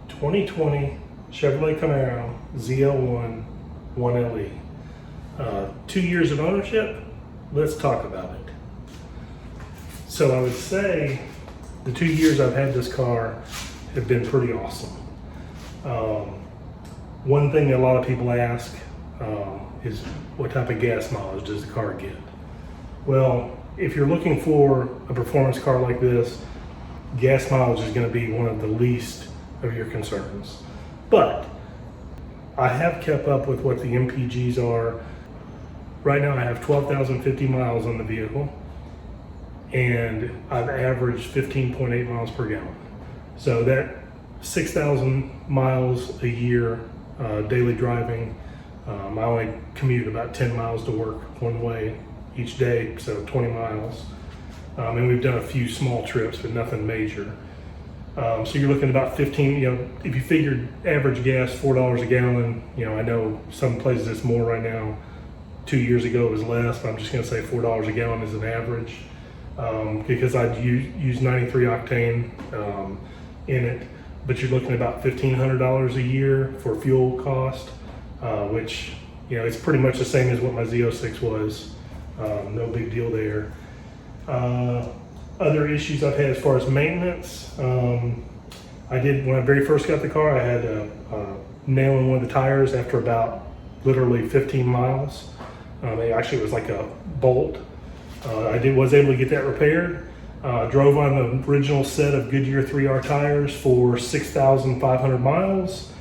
2020 Chevrolet Camaro ZL1 1LE. 2 years of ownership. Let's talk about it. So I would say the 2 years I've had this car have been pretty awesome. One thing that a lot of people ask is what type of gas mileage does the car get? Well, if you're looking for a performance car like this, gas mileage is going to be one of the least of your concerns. But I have kept up with what the MPGs are. Right now I have 12,050 miles on the vehicle, and I've averaged 15.8 miles per gallon. So that 6,000 miles a year daily driving. I only commute about 10 miles to work one way each day, so 20 miles. And we've done a few small trips, but nothing major. So you're looking at about 15, if you figured average gas, $4 a gallon, I know some places it's more right now. 2 years ago it was less, but I'm just gonna say $4 a gallon is an average. Because I use 93 octane in it, but you're looking at about $1,500 a year for fuel cost, which, it's pretty much the same as what my Z06 was. No big deal there. Other issues I've had as far as maintenance, when I very first got the car, I had a nail in one of the tires after about literally 15 miles. Actually, it was like a bolt. I was able to get that repaired. Drove on the original set of Goodyear 3R tires for 6,500 miles.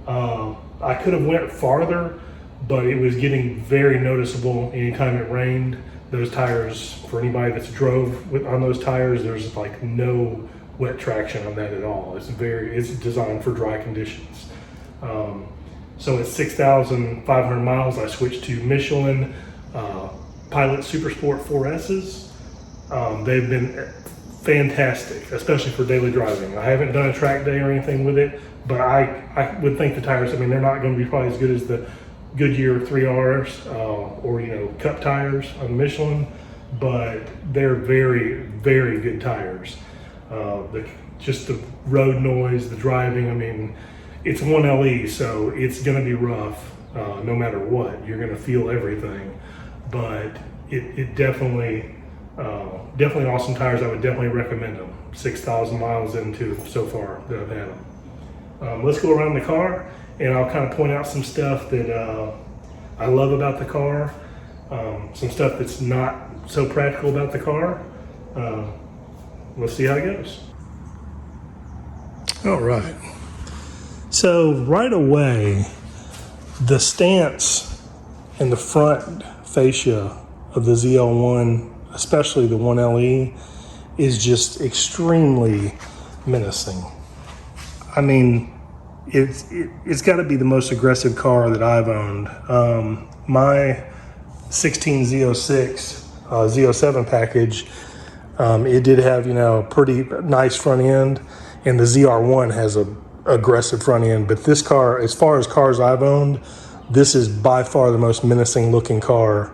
I could have went farther, but it was getting very noticeable anytime it rained. Those tires, for anybody that's drove on those tires, there's like no wet traction on that at all. It's designed for dry conditions. So at 6,500 miles, I switched to Michelin Pilot Super Sport 4S's. They've been fantastic, especially for daily driving. I haven't done a track day or anything with it, but I would think the tires, they're not going to be probably as good as the Goodyear 3Rs or Cup tires on Michelin, but they're very, very good tires. Just the road noise, the driving, it's 1LE, so it's going to be rough no matter what. You're going to feel everything, but it definitely awesome tires. I would definitely recommend them. 6,000 miles into so far that I've had them. Let's go around the car and I'll kind of point out some stuff that I love about the car, some stuff that's not so practical about the car. Let's see how it goes. All right. So right away, the stance and the front fascia of the ZL1, especially the 1LE, is just extremely menacing. It's got to be the most aggressive car that I've owned. My 16 Z06, Z07 package, it did have, a pretty nice front end, and the ZR1 has a aggressive front end. But this car, as far as cars I've owned, this is by far the most menacing looking car,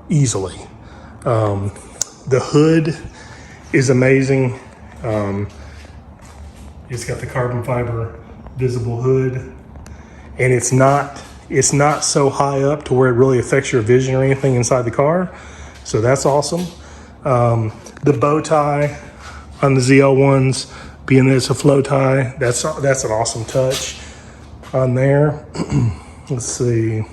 easily. The hood is amazing. It's got the carbon fiber visible hood, and it's not so high up to where it really affects your vision or anything inside the car. So that's awesome. The bow tie on the ZL1s, being that it's a flow tie, that's an awesome touch on there. Let's see.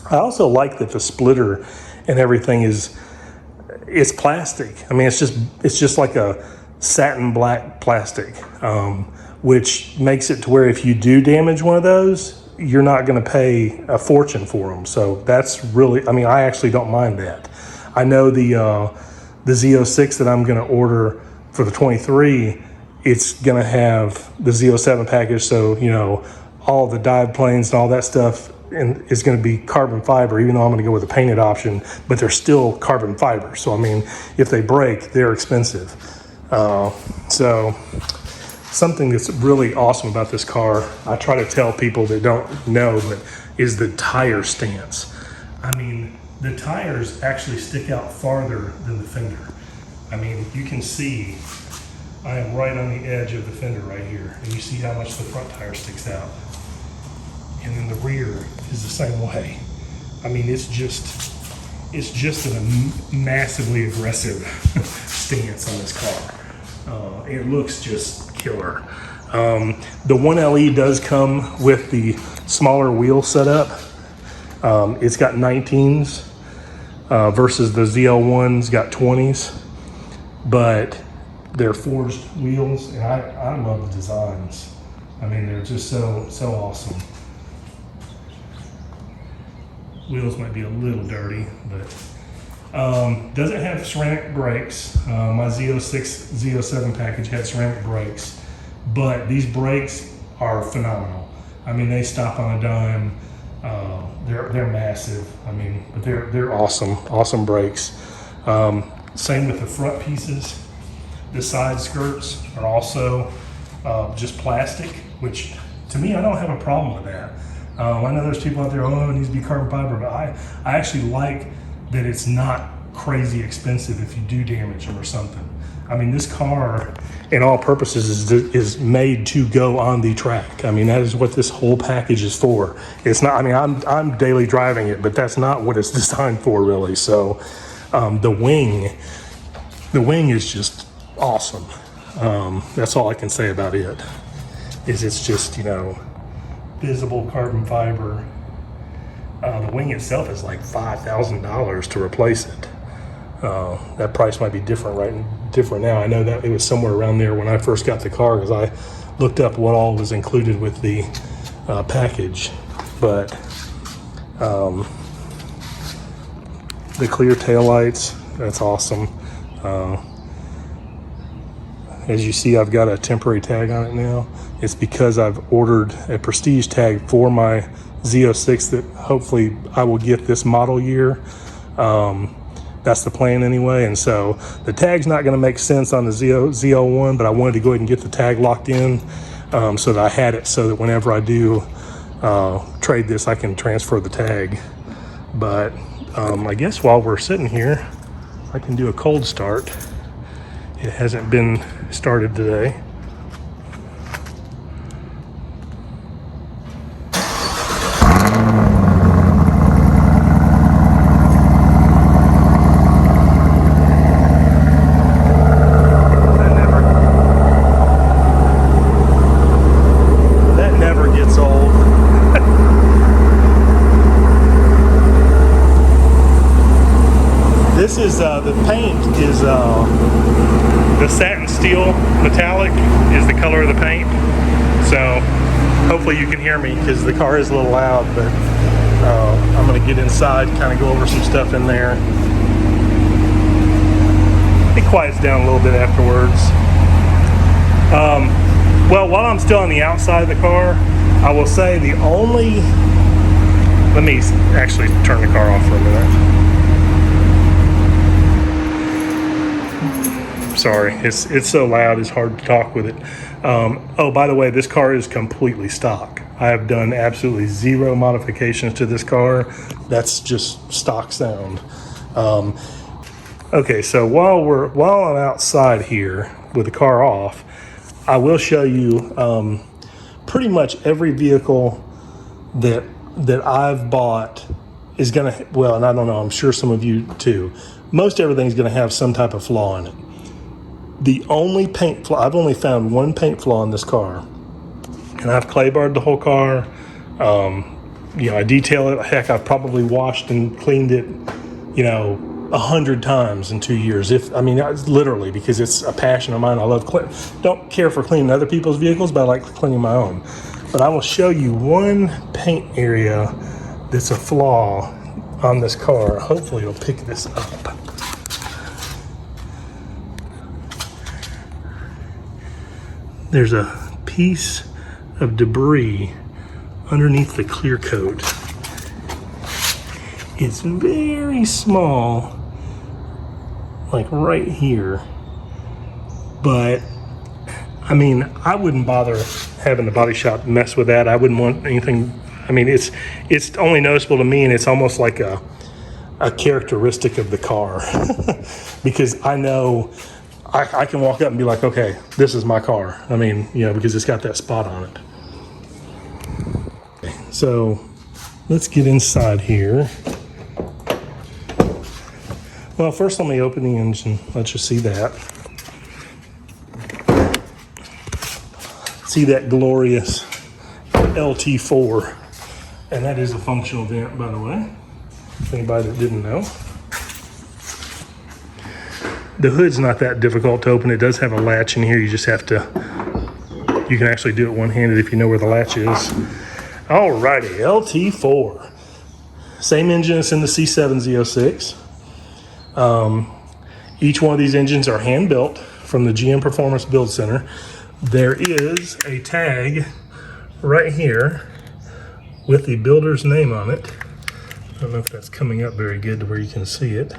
I also like that the splitter and everything it's plastic. It's just like a satin black plastic, which makes it to where if you do damage one of those, you're not going to pay a fortune for them. So that's really, I actually don't mind that. I know the Z06 that I'm going to order for the 23, it's going to have the Z07 package. So, all the dive planes and all that stuff is going to be carbon fiber, even though I'm going to go with a painted option, but they're still carbon fiber. So, if they break, they're expensive. So something that's really awesome about this car, I try to tell people that don't know, but is the tire stance. The tires actually stick out farther than the fender. You can see I am right on the edge of the fender right here. And you see how much the front tire sticks out. And then the rear is the same way. I mean, it's just a massively aggressive stance on this car. It looks just killer. The 1LE does come with the smaller wheel setup. It's got 19s versus the ZL1's got 20s, but they're forged wheels, and I love the designs. I mean, they're just so awesome. Wheels might be a little dirty, but doesn't have ceramic brakes. My Z06, Z07 package had ceramic brakes, but these brakes are phenomenal. I mean, they stop on a dime. They're massive. I mean, but they're awesome brakes. Same with the front pieces. The side skirts are also just plastic, which to me, I don't have a problem with that. I know there's people out there, oh, it needs to be carbon fiber, but I actually like that it's not crazy expensive if you do damage them or something. I mean, this car, in all purposes, is made to go on the track. I mean, that is what this whole package is for. It's not, I mean, I'm daily driving it, but that's not what it's designed for, really. So the wing is just awesome. That's all I can say about it, is it's just, you know, visible carbon fiber. The wing itself is like $5,000 to replace it. That price might be different now. I know that it was somewhere around there when I first got the car, because I looked up what all was included with the package. But the clear taillights, that's awesome. As you see, I've got a temporary tag on it now. It's because I've ordered a prestige tag for my Z06 that hopefully I will get this model year. That's the plan anyway. And so the tag's not gonna make sense on the ZL1, but I wanted to go ahead and get the tag locked in so that I had it, so that whenever I do trade this, I can transfer the tag. But I guess while we're sitting here, I can do a cold start. It hasn't been started today. That never gets old. This is the paint is the satin steel metallic is the color of the paint. So hopefully you can hear me, because the car is a little loud, but I'm gonna get inside, kind of go over some stuff in there. It quiets down a little bit afterwards. Well, while I'm still on the outside of the car, I will say the only, let me actually turn the car off for a minute. Sorry, it's so loud, it's hard to talk with it. Oh, by the way, this car is completely stock. I have done absolutely zero modifications to this car. That's just stock sound. Okay, so while I'm outside here with the car off, I will show you pretty much every vehicle that I've bought is gonna, well, and I don't know, I'm sure some of you too, most everything's gonna have some type of flaw in it. The only paint flaw, I've only found one paint flaw in this car, and I've clay barred the whole car. You know, I detail it. Heck, I've probably washed and cleaned it, you know, 100 times in 2 years. I mean, literally, because it's a passion of mine. I love don't care for cleaning other people's vehicles, but I like cleaning my own. But I will show you one paint area that's a flaw on this car. Hopefully it'll pick this up. There's a piece of debris underneath the clear coat. It's very small, like right here. But I mean, I wouldn't bother having the body shop mess with that. I wouldn't want anything. I mean, it's only noticeable to me, and it's almost like a characteristic of the car. Because I know I can walk up and be like, okay, this is my car. I mean, you know, because it's got that spot on it. Okay, so let's get inside here. Well, first let me open the engine. Let's just see that. See that glorious LT4. And that is a functional vent, by the way, if anybody that didn't know. The hood's not that difficult to open. It does have a latch in here. You just have to, you can actually do it one-handed if you know where the latch is. Alrighty, LT4. Same engine as in the C7 Z06. Each one of these engines are hand-built from the GM Performance Build Center. There is a tag right here with the builder's name on it. I don't know if that's coming up very good to where you can see it.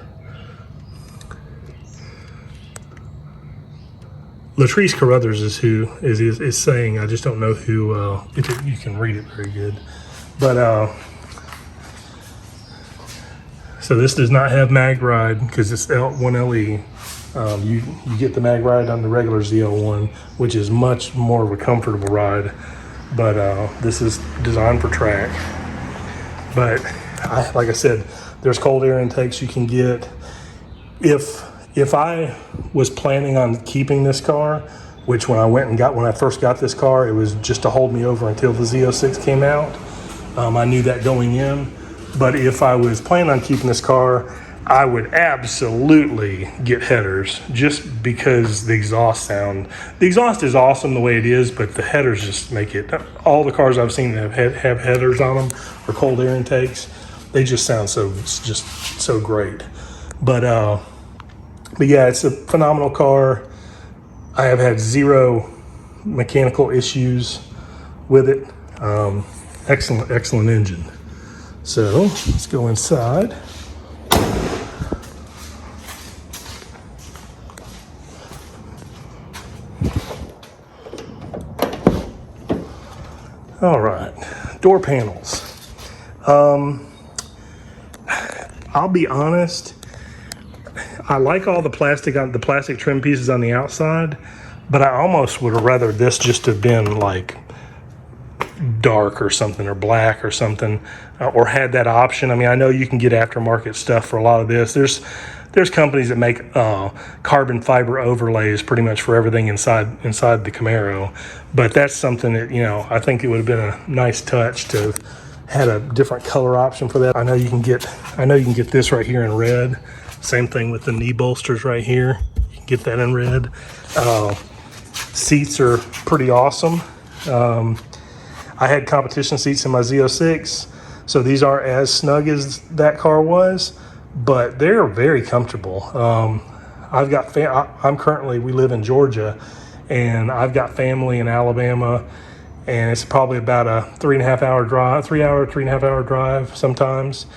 Latrice Carruthers is who is saying. I just don't know who, if you can read it very good. But, so this does not have mag ride because it's 1LE. You get the mag ride on the regular ZL1, which is much more of a comfortable ride. But this is designed for track. But like I said, there's cold air intakes you can get. If I was planning on keeping this car, which when I first got this car, it was just to hold me over until the Z06 came out. I knew that going in. But if I was planning on keeping this car, I would absolutely get headers just because the exhaust sound. The exhaust is awesome the way it is, but the headers just make it. All the cars I've seen that have headers on them or cold air intakes, they just sound so great. But yeah, it's a phenomenal car. I have had zero mechanical issues with it. Excellent engine. So let's go inside. All right, door panels. I'll be honest, I like all the plastic trim pieces on the outside, but I almost would have rather this just have been like dark or something, or black or something, or had that option. I mean, I know you can get aftermarket stuff for a lot of this. There's companies that make carbon fiber overlays pretty much for everything inside the Camaro, but that's something that, you know, I think it would have been a nice touch to had a different color option for that. I know you can get this right here in red. Same thing with the knee bolsters right here. You can get that in red. Seats are pretty awesome. I had competition seats in my Z06, so these aren't as snug as that car was, but they're very comfortable. We live in Georgia, and I've got family in Alabama, and it's probably about a 3.5 hour drive sometimes,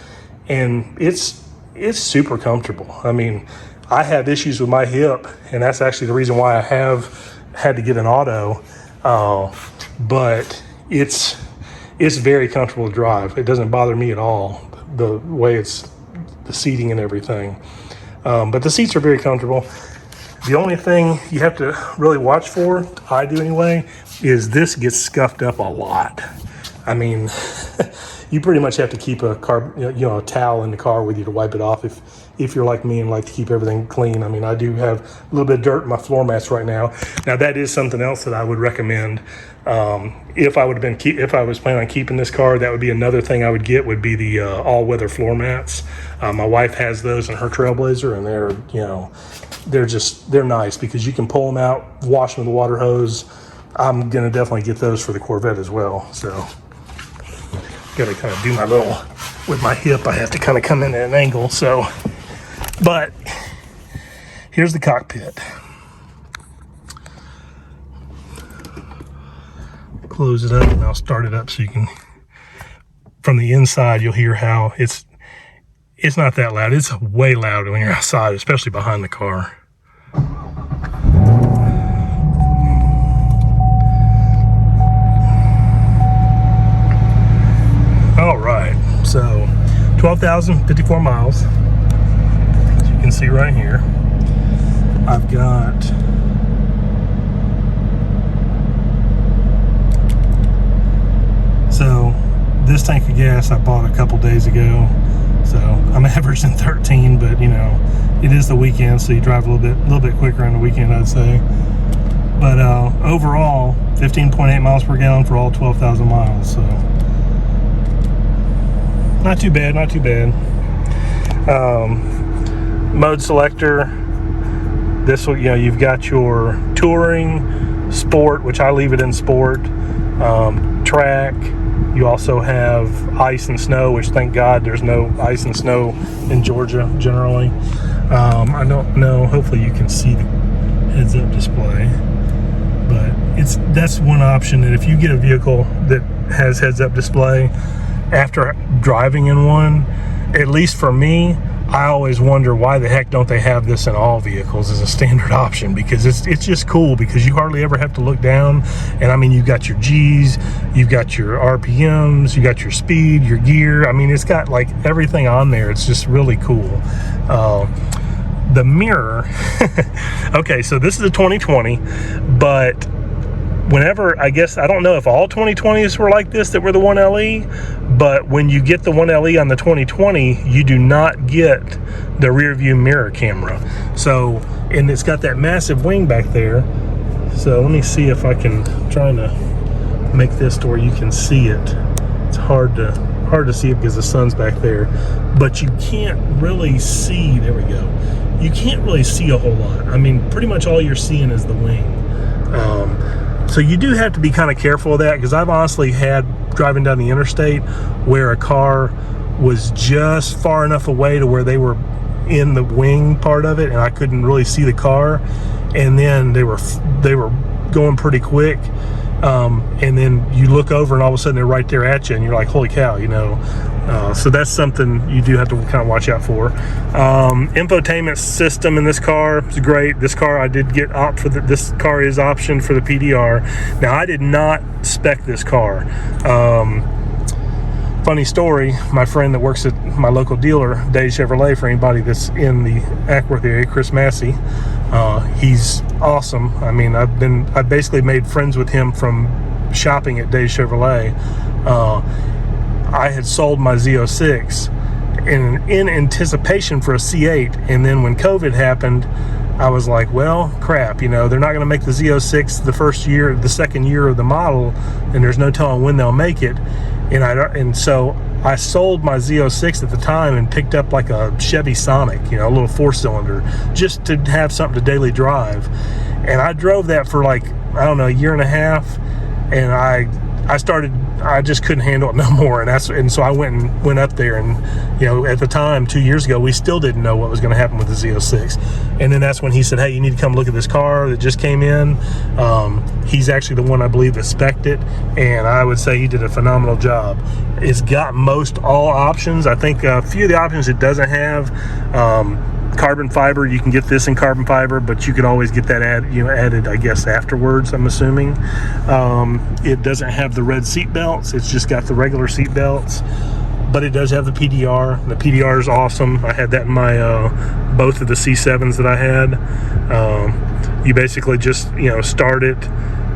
and it's super comfortable. I mean, I have issues with my hip, and that's actually the reason why I have had to get an auto, but it's very comfortable to drive. It doesn't bother me at all, the way it's the seating and everything. But the seats are very comfortable. The only thing you have to really watch for, I do anyway, is this gets scuffed up a lot. I mean, you pretty much have to keep a towel in the car with you to wipe it off if you're like me and like to keep everything clean. I mean, I do have a little bit of dirt in my floor mats right now. Now that is something else that I would recommend. If I was planning on keeping this car, that would be another thing I would get, would be the all-weather floor mats. My wife has those in her Trailblazer, and they're nice because you can pull them out, wash them with a water hose. I'm gonna definitely get those for the Corvette as well. So gotta kind of do my little, with my hip, I have to kind of come in at an angle. So, but here's the cockpit. Close it up and I'll start it up so you can, from the inside, you'll hear how it's not that loud. It's way louder when you're outside, especially behind the car. All right, so 12,054 miles, as you can see right here. I've got so this tank of gas I bought a couple days ago, so I'm averaging 13, but you know, it is the weekend, so you drive a little bit quicker on the weekend, I'd say. But overall, 15.8 miles per gallon for all 12,000 miles, so not too bad, not too bad. Mode selector, this will, you know, you've got your touring, sport, which I leave it in sport, track. You also have ice and snow, which thank God there's no ice and snow in Georgia generally. I don't know, hopefully you can see the heads-up display, but that's one option. And if you get a vehicle that has heads-up display after driving in one, at least for me, I always wonder why the heck don't they have this in all vehicles as a standard option, because it's just cool, because you hardly ever have to look down. And I mean, you've got your G's, you've got your RPMs, you got your speed, your gear. I mean, it's got like everything on there. It's just really cool. The mirror, okay, so this is a 2020, but whenever, I guess, I don't know if all 2020s were like this that were the 1LE, but when you get the 1LE on the 2020, you do not get the rear view mirror camera. So, and it's got that massive wing back there. So let me see if I can, I'm trying to make this to where you can see it. It's hard to see it because the sun's back there, but you can't really see, there we go. You can't really see a whole lot. I mean, pretty much all you're seeing is the wing. So you do have to be kind of careful of that, because I've honestly had driving down the interstate where a car was just far enough away to where they were in the wing part of it and I couldn't really see the car, and then they were going pretty quick, and then you look over and all of a sudden they're right there at you and you're like, holy cow, you know. So that's something you do have to kind of watch out for. Infotainment system in this car is great. This car I did get this car is optioned for the PDR. Now I did not spec this car. Funny story, my friend that works at my local dealer, Dave Chevrolet, for anybody that's in the Ackworth area, Chris Massey, he's awesome. I mean, I've basically made friends with him from shopping at Dave Chevrolet. I had sold my Z06 in anticipation for a C8, and then when COVID happened, I was like, well, crap, you know, they're not going to make the Z06 the second year of the model, and there's no telling when they'll make it. And so I sold my Z06 at the time and picked up like a Chevy Sonic, you know, a little 4-cylinder, just to have something to daily drive. And I drove that for like, I don't know, a year and a half, and I just couldn't handle it no more, and so I went up there, and you know, at the time 2 years ago, we still didn't know what was going to happen with the Z06, and then that's when he said, hey, you need to come look at this car that just came in. He's actually the one, I believe, that spec'd it, and I would say he did a phenomenal job. It's got most all options. I think a few of the options it doesn't have. Carbon fiber, you can get this in carbon fiber, but you could always get that added, I guess, afterwards, I'm assuming. It doesn't have the red seat belts, it's just got the regular seat belts, but it does have the PDR. The PDR is awesome. I had that in my both of the C7s that I had. You basically just, you know, start it,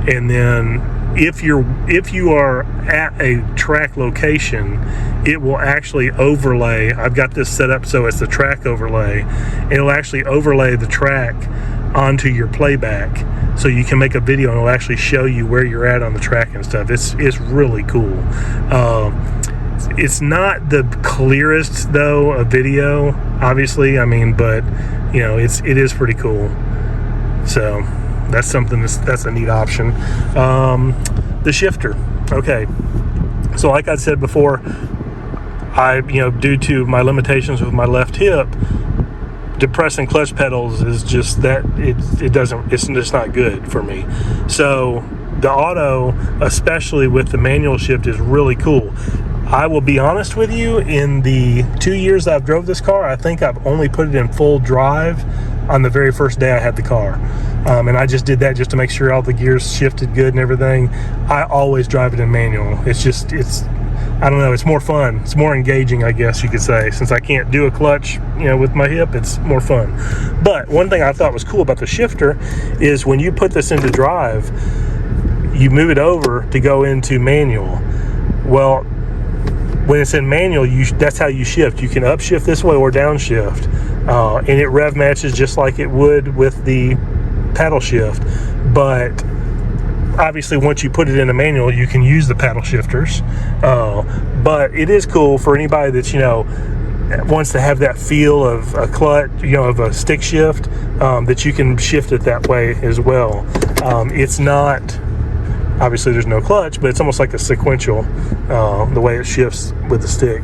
and then if you are at a track location, it will actually overlay. I've got this set up so it's the track overlay. It'll actually overlay the track onto your playback, so you can make a video and it'll actually show you where you're at on the track and stuff. It's really cool. It's not the clearest though of video, obviously. I mean, but you know, it is pretty cool. So that's something that's a neat option. The shifter. Okay, so like I said before, due to my limitations with my left hip, depressing clutch pedals is just that it's just not good for me. So the auto, especially with the manual shift, is really cool. I will be honest with you, in the 2 years I've drove this car, I think I've only put it in full drive on the very first day I had the car. And I just did that just to make sure all the gears shifted good and everything. I always drive it in manual. I don't know, it's more fun. It's more engaging, I guess you could say. Since I can't do a clutch, you know, with my hip, it's more fun. But one thing I thought was cool about the shifter is when you put this into drive, you move it over to go into manual. Well, when it's in manual, that's how you shift. You can upshift this way or downshift. And it rev matches just like it would with the paddle shift. But obviously once you put it in a manual, you can use the paddle shifters. But it is cool for anybody that's, you know, wants to have that feel of a clutch, you know, of a stick shift, that you can shift it that way as well. It's not, obviously there's no clutch, but it's almost like a sequential, the way it shifts with the stick.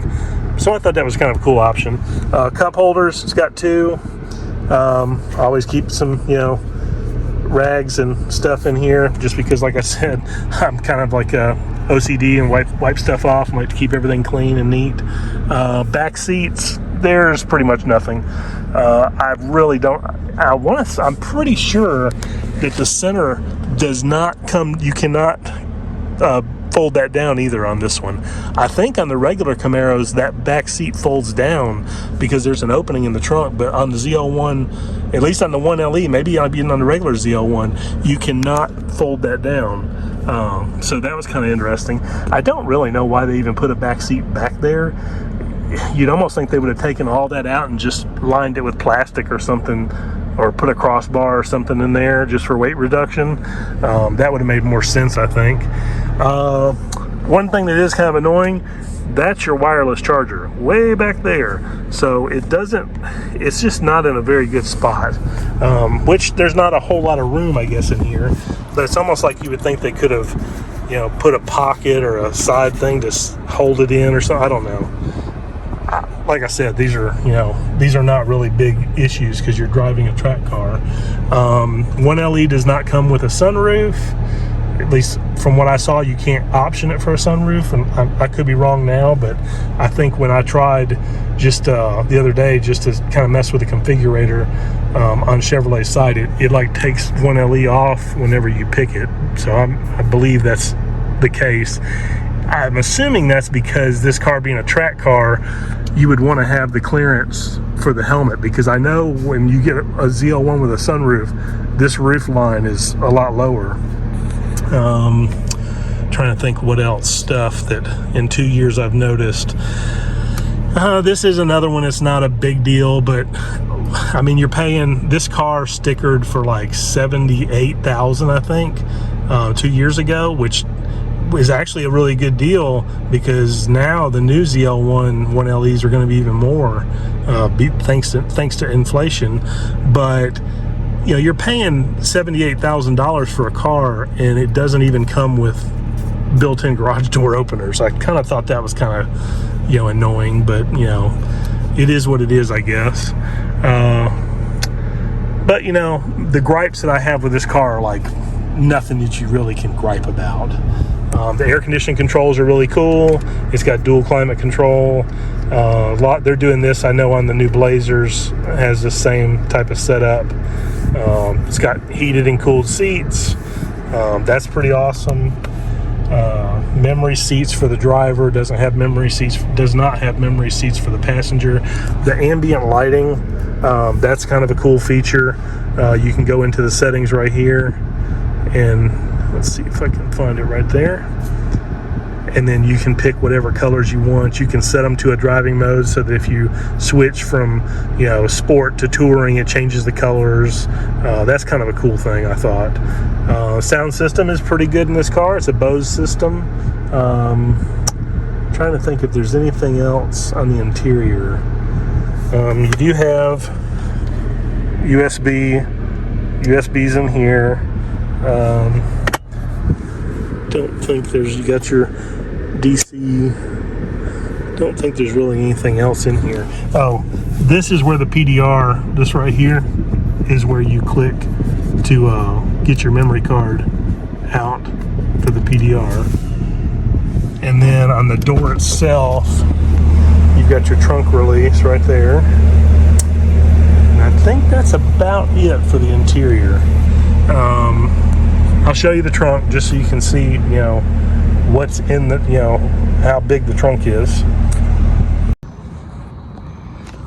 So I thought that was kind of a cool option. Cup holders, it's got 2. I always keep some, you know, rags and stuff in here, just because, like I said, I'm kind of like OCD and wipe stuff off. I like to keep everything clean and neat. Back seats, there's pretty much nothing. I really don't. I'm pretty sure that the center does not come. You cannot fold that down either on this one. I think on the regular Camaros that back seat folds down because there's an opening in the trunk, but on the ZL1, at least on the 1LE, maybe even on the regular ZL1, you cannot fold that down. So that was kind of interesting. I don't really know why they even put a back seat back there. You'd almost think they would have taken all that out and just lined it with plastic or something, or put a crossbar or something in there just for weight reduction. That would have made more sense, I think. One thing that is kind of annoying, that's your wireless charger way back there. So it's just not in a very good spot, which there's not a whole lot of room, I guess, in here. But it's almost like you would think they could have, you know, put a pocket or a side thing to hold it in or something. I don't know. Like I said, these are not really big issues because you're driving a track car. 1LE does not come with a sunroof. At least from what I saw, you can't option it for a sunroof, and I could be wrong now, but I think when I tried just the other day, just to kind of mess with the configurator on Chevrolet's site, it like takes 1LE off whenever you pick it. So I believe that's the case. I'm assuming that's because this car being a track car, you would want to have the clearance for the helmet, because I know when you get a ZL1 with a sunroof, this roof line is a lot lower. Trying to think what else stuff that in 2 years I've noticed. This is another one. It's not a big deal, but I mean, you're paying this car stickered for like $78,000, I think, 2 years ago, which is actually a really good deal, because now the new ZL1 1LEs are going to be even more, thanks to inflation. But you know, you're paying $78,000 for a car, and it doesn't even come with built-in garage door openers. I kind of thought that was kind of, you know, annoying, but you know, it is what it is, I guess. But you know, the gripes that I have with this car are like nothing that you really can gripe about. The air conditioning controls are really cool. It's got dual climate control. They're doing this, I know, on the new Blazers. It has the same type of setup. It's got heated and cooled seats. That's pretty awesome. Memory seats for the driver. Does not have memory seats for the passenger. The ambient lighting, that's kind of a cool feature. You can go into the settings right here, and let's see if I can find it right there. And then you can pick whatever colors you want. You can set them to a driving mode so that if you switch from, you know, sport to touring, it changes the colors. That's kind of a cool thing, I thought. Sound system is pretty good in this car. It's a Bose system. Trying to think if there's anything else on the interior. You do have USBs in here. Don't think you got your DC. Don't think there's really anything else in here. Oh, this is where the PDR, this right here, is where you click to get your memory card out for the PDR. And then on the door itself, you've got your trunk release right there. And I think that's about it for the interior. I'll show you the trunk just so you can see, you know, what's in the, how big the trunk is.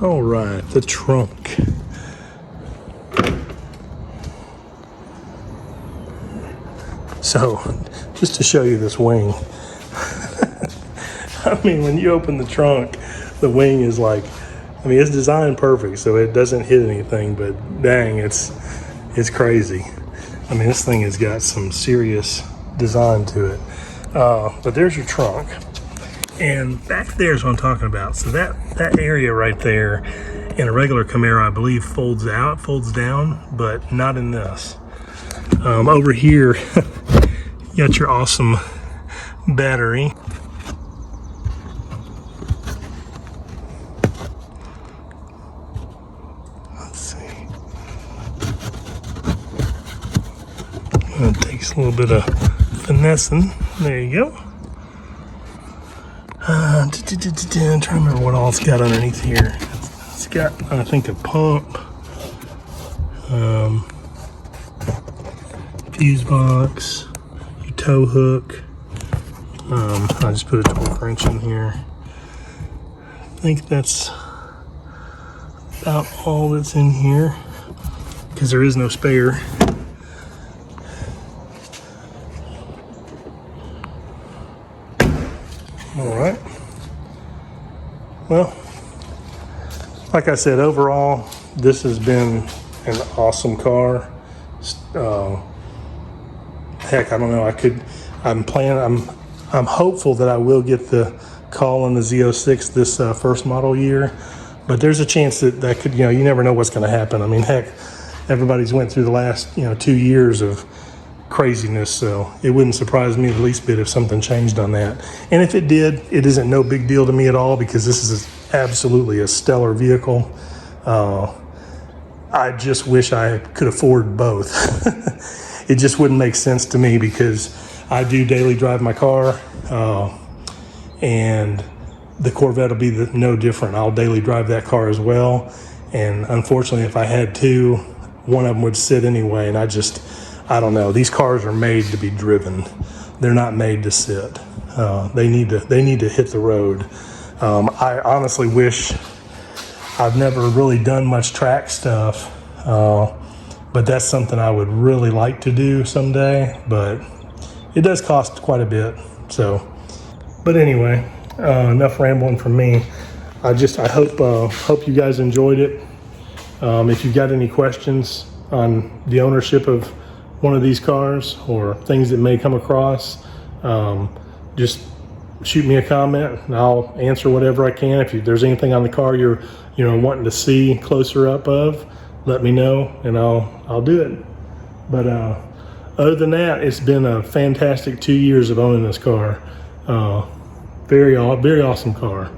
All right, the trunk. So, just to show you this wing. I mean, when you open the trunk, the wing is like, it's designed perfect, so it doesn't hit anything, but dang, it's crazy. I mean, this thing has got some serious design to it. But there's your trunk. And back there is what I'm talking about. So that area right there in a regular Camaro, I believe, folds down, but not in this. Over here, you got your awesome battery. Let's see. It takes a little bit of finessing. There you go. I'm trying to remember what all it's got underneath here. It's got, I think, a pump, fuse box, your tow hook. I just put a torque wrench in here. I think that's about all that's in here because there is no spare. All right. Well, like I said, overall, this has been an awesome car. Heck, I don't know. I'm hopeful that I will get the call on the Z06 this first model year, but there's a chance that could, you never know what's going to happen. I mean, heck, everybody's went through the last, 2 years of craziness, so it wouldn't surprise me the least bit if something changed on that. And if it did, it isn't no big deal to me at all because this is absolutely a stellar vehicle. I just wish I could afford both. It just wouldn't make sense to me because I do daily drive my car, and the Corvette will be no different. I'll daily drive that car as well, and unfortunately, if I had to, one of them would sit anyway, and I don't know. These cars are made to be driven. They're not made to sit. They need to hit the road. I honestly wish I've never really done much track stuff, but that's something I would really like to do someday. But it does cost quite a bit. So, but anyway, enough rambling from me. I hope you guys enjoyed it. If you've got any questions on the ownership of one of these cars or things that may come across, just shoot me a comment and I'll answer whatever I can. If there's anything on the car you're wanting to see closer up of, let me know and I'll do it. But other than that, it's been a fantastic 2 years of owning this car. Very awesome car.